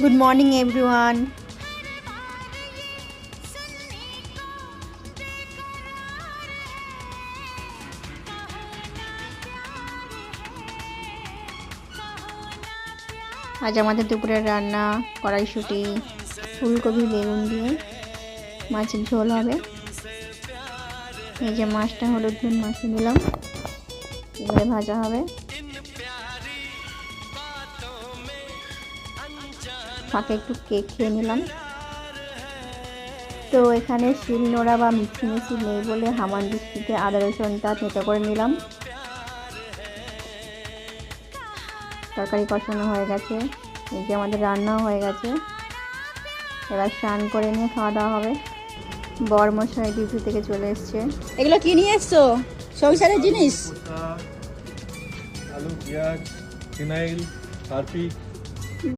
Good morning everyone. আজ আমাদের দুপুরের রান্না কড়াইশুঁটি, ফুলকপি, বেগুন দিয়ে মাছের ঝোল হবে। এই যে মাছটা হলুদ নুন মাখিয়ে নিলাম, এবারে ভাজা হবে। ফাঁকে একটু কেক খেয়ে নিলাম। তো এখানে শিলনোড়া বা মিক্সি মেশিন নেই বলে হামান দিস্তিতে আদা রসুনটা থেঁতো করে নিলাম। তরকারি কষানো হয়ে গেছে, এই যে আমাদের রান্নাও হয়ে গেছে। এবার স্নান করে নিয়ে খাওয়া দাওয়া হবে। বরমশাই ডিউটি থেকে চলে এসছে। এগুলো কি নিয়ে এসছো? সংসারের জিনিস। আলু, পেঁয়াজ, ফিনাইল, হারপিক।